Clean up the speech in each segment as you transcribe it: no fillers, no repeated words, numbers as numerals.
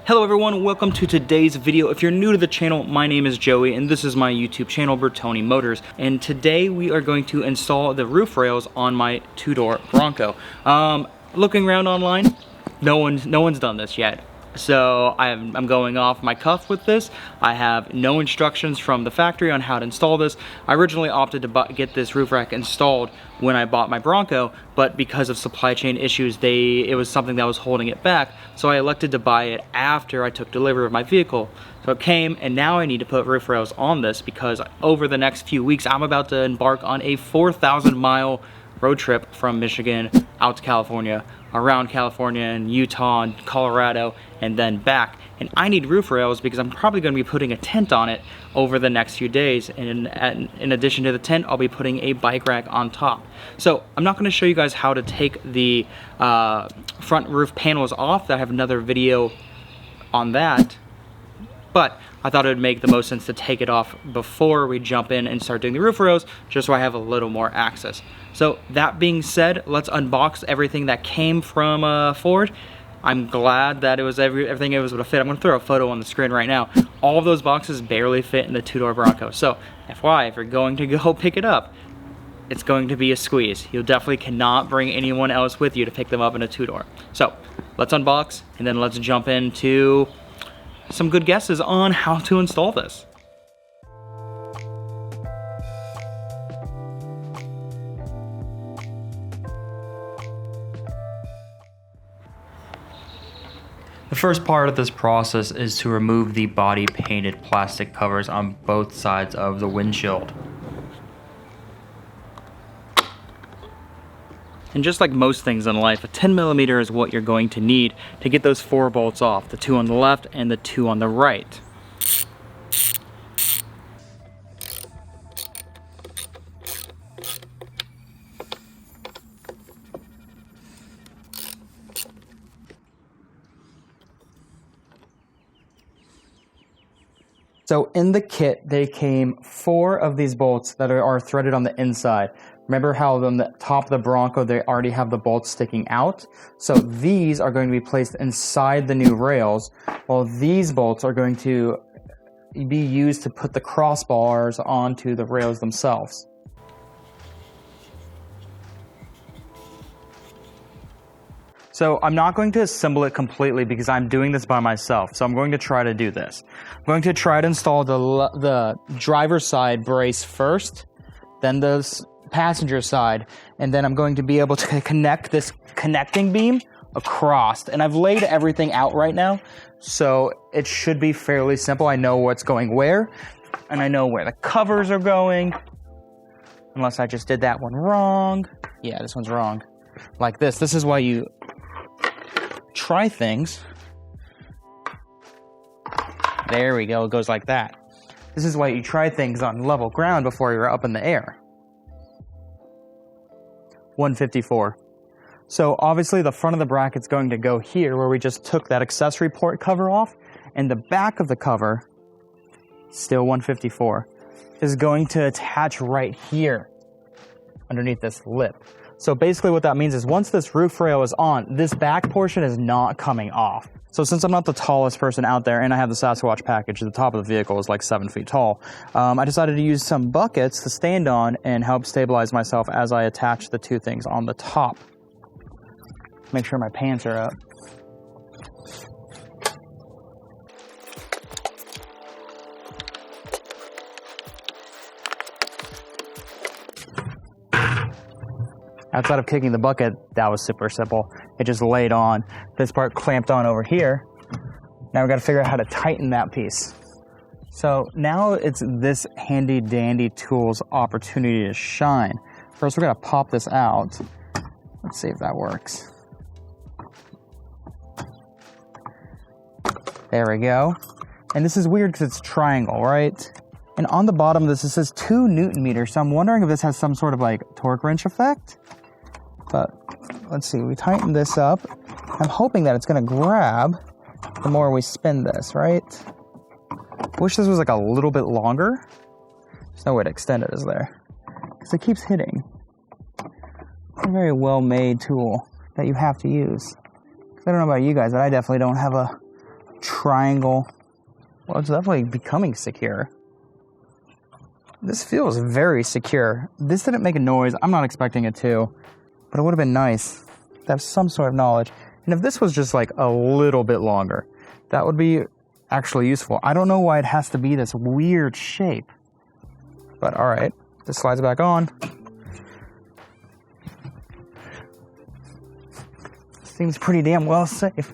Hello everyone, welcome to today's video. If you're new to the channel, my name is Joey and this is my YouTube channel, Burtoni Motors. And today we are going to install the roof rails on my two-door Bronco. Looking around online, no one's done this yet. So I'm going off my cuff with this. I have no instructions from the factory on how to install this. I originally opted to get this roof rack installed when I bought my Bronco, but because of supply chain issues, it was something that was holding it back. So I elected to buy it after I took delivery of my vehicle. So it came, and now I need to put roof rails on this because over the next few weeks, I'm about to embark on a 4,000-mile road trip from Michigan out to California, around California and Utah and Colorado, and then back. And I need roof rails because I'm probably going to be putting a tent on it over the next few days. And in addition to the tent, I'll be putting a bike rack on top. So I'm not going to show you guys how to take the front roof panels off. I have another video on that. But I thought it would make the most sense to take it off before we jump in and start doing the roof rails, just so I have a little more access. So that being said, let's unbox everything that came from Ford. I'm glad that it was everything it was able to fit. I'm going to throw a photo on the screen right now. All of those boxes barely fit in the two-door Bronco. So FYI, if you're going to go pick it up, it's going to be a squeeze. You definitely cannot bring anyone else with you to pick them up in a two-door. So let's unbox and then let's jump into some good guesses on how to install this. The first part of this process is to remove the body painted plastic covers on both sides of the windshield. And just like most things in life, a 10mm is what you're going to need to get those 4 bolts off, the 2 on the left and the 2 on the right. So in the kit, they came 4 of these bolts that are threaded on the inside. Remember how on the top of the Bronco, they already have the bolts sticking out? So these are going to be placed inside the new rails, while these bolts are going to be used to put the crossbars onto the rails themselves. So I'm not going to assemble it completely because I'm doing this by myself. So I'm going to try to do this. I'm going to try to install the driver's side brace first, then the passenger side, and then I'm going to be able to connect this connecting beam across. And I've laid everything out right now, so it should be fairly simple. I know what's going where, and I know where the covers are going, unless I just did that one wrong. Yeah, this one's wrong. Like this. This is why you try things. There we go, it goes like that. This is why you try things on level ground before you're up in the air. 154. So obviously the front of the bracket's going to go here where we just took that accessory port cover off, and the back of the cover, still 154, is going to attach right here underneath this lip. So basically what that means is once this roof rail is on, this back portion is not coming off. So since I'm not the tallest person out there and I have the Sasquatch package, the top of the vehicle is like 7 feet tall, I decided to use some buckets to stand on and help stabilize myself as I attach the 2 things on the top. Make sure my pants are up. Outside of kicking the bucket, that was super simple. It just laid on. This part clamped on over here. Now we've got to figure out how to tighten that piece. So now it's this handy dandy tool's opportunity to shine. First we're going to pop this out. Let's see if that works. There we go. And this is weird because it's triangle, right? And on the bottom this says 2 Newton meters. So I'm wondering if this has some sort of like torque wrench effect. But let's see, we tighten this up. I'm hoping that it's going to grab the more we spin this, right? Wish this was like a little bit longer. There's no way to extend it, is there? Because it keeps hitting. It's a very well-made tool that you have to use. I don't know about you guys, but I definitely don't have a triangle. Well, it's definitely becoming secure. This feels very secure. This didn't make a noise. I'm not expecting it to, but it would have been nice to have some sort of knowledge. And if this was just like a little bit longer, that would be actually useful. I don't know why it has to be this weird shape, but all right, this slides back on. Seems pretty damn well safe.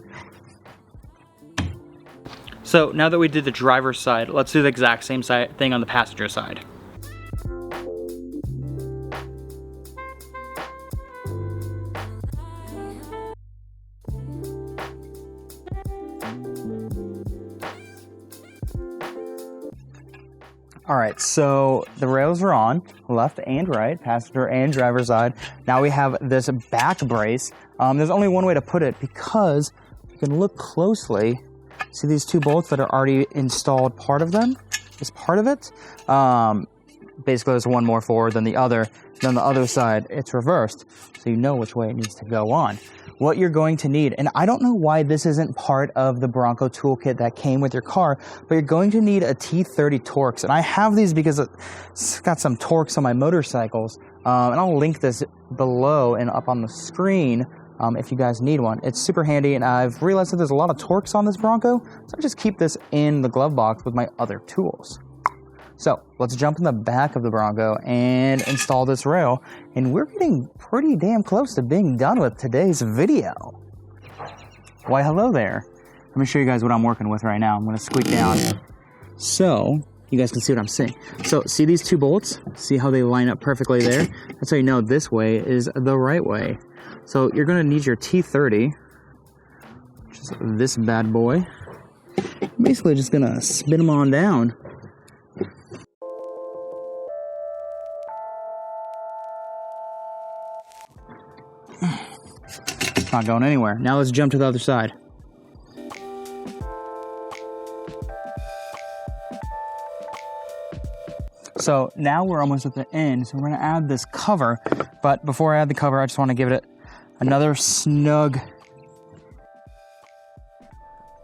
So now that we did the driver's side, let's do the exact same thing on the passenger side. All right, so the rails are on, left and right, passenger and driver side. Now we have this back brace. There's only one way to put it because you can look closely. See these two bolts that are already installed, part of them is part of it. Basically, there's one more forward than the other. Then on the other side, it's reversed, so you know which way it needs to go on. What you're going to need, and I don't know why this isn't part of the Bronco toolkit that came with your car, but you're going to need a T30 Torx. And I have these because it's got some Torx on my motorcycles. And I'll link this below and up on the screen if you guys need one. It's super handy, and I've realized that there's a lot of Torx on this Bronco, so I just keep this in the glove box with my other tools. So let's jump in the back of the Bronco and install this rail. And we're getting pretty damn close to being done with today's video. Why, hello there. Let me show you guys what I'm working with right now. I'm gonna squeak down so you guys can see what I'm saying. So see these two bolts? See how they line up perfectly there? That's how you know this way is the right way. So you're gonna need your T30, which is this bad boy. Basically just gonna spin them on down. It's not going anywhere. Now let's jump to the other side. So now we're almost at the end, so we're gonna add this cover, but before I add the cover, I just wanna give it another snug.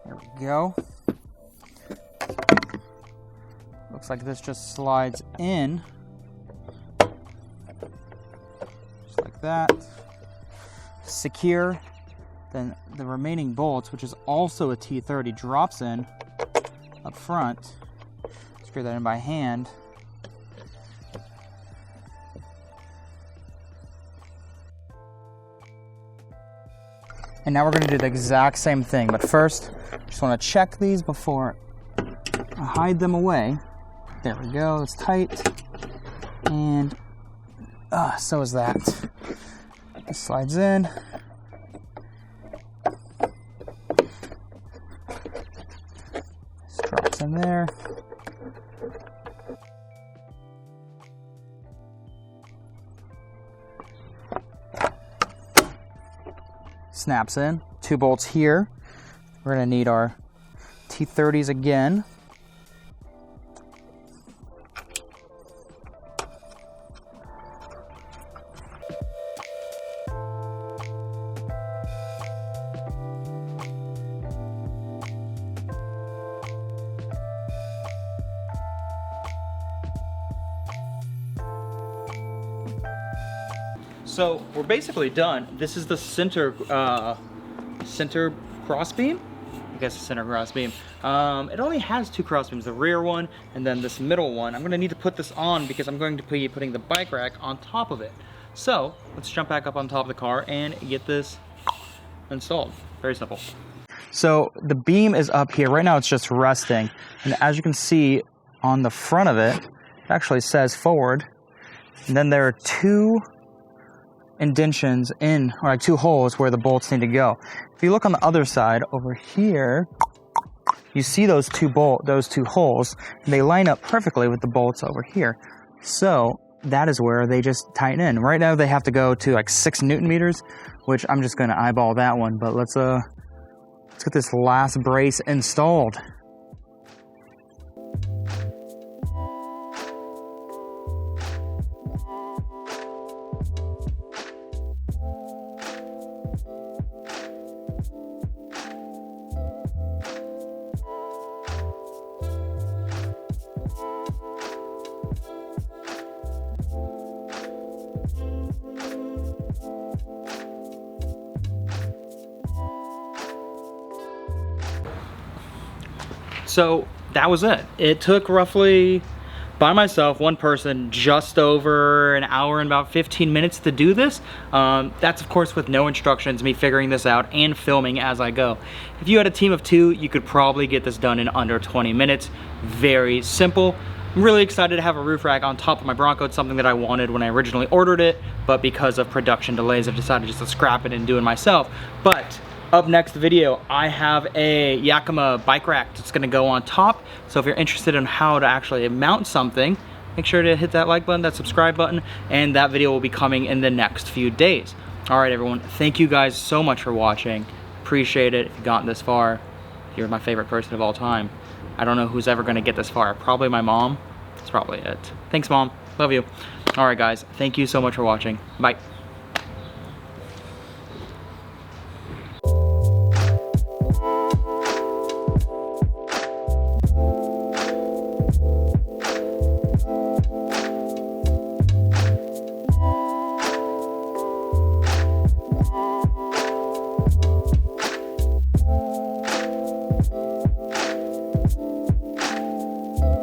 There we go. Looks like this just slides in, just like that. Secure. Then the remaining bolts, which is also a T30, drops in up front. Screw that in by hand. And now we're going to do the exact same thing, but first, just want to check these before I hide them away. There we go, it's tight. And so is that. It slides in. This drops in there. Snaps in. Two bolts here. We're going to need our T30s again. So we're basically done. This is the center cross beam. I guess the center cross beam. It only has two cross beams, the rear one and then this middle one. I'm gonna need to put this on because I'm going to be putting the bike rack on top of it. So let's jump back up on top of the car and get this installed. Very simple. So the beam is up here. Right now it's just resting. And as you can see on the front of it, it actually says forward. And then there are two indentions in, or like two holes where the bolts need to go. If you look on the other side over here, you see those two holes, and they line up perfectly with the bolts over here. So that is where they just tighten in. Right now they have to go to like 6 Newton meters, which I'm just gonna eyeball that one, but let's get this last brace installed. So that was it. It took roughly, by myself, one person, just over an hour and about 15 minutes to do this. That's of course with no instructions, me figuring this out and filming as I go. If you had a team of 2, you could probably get this done in under 20 minutes. Very simple. I'm really excited to have a roof rack on top of my Bronco. It's something that I wanted when I originally ordered it, but because of production delays, I've decided just to scrap it and do it myself. But up next video, I have a Yakima bike rack that's gonna go on top. So if you're interested in how to actually mount something, make sure to hit that like button, that subscribe button, and that video will be coming in the next few days. All right, everyone, thank you guys so much for watching. Appreciate it if you've gotten this far. You're my favorite person of all time. I don't know who's ever gonna get this far. Probably my mom. That's probably it. Thanks, Mom. Love you. All right, guys, thank you so much for watching. Bye.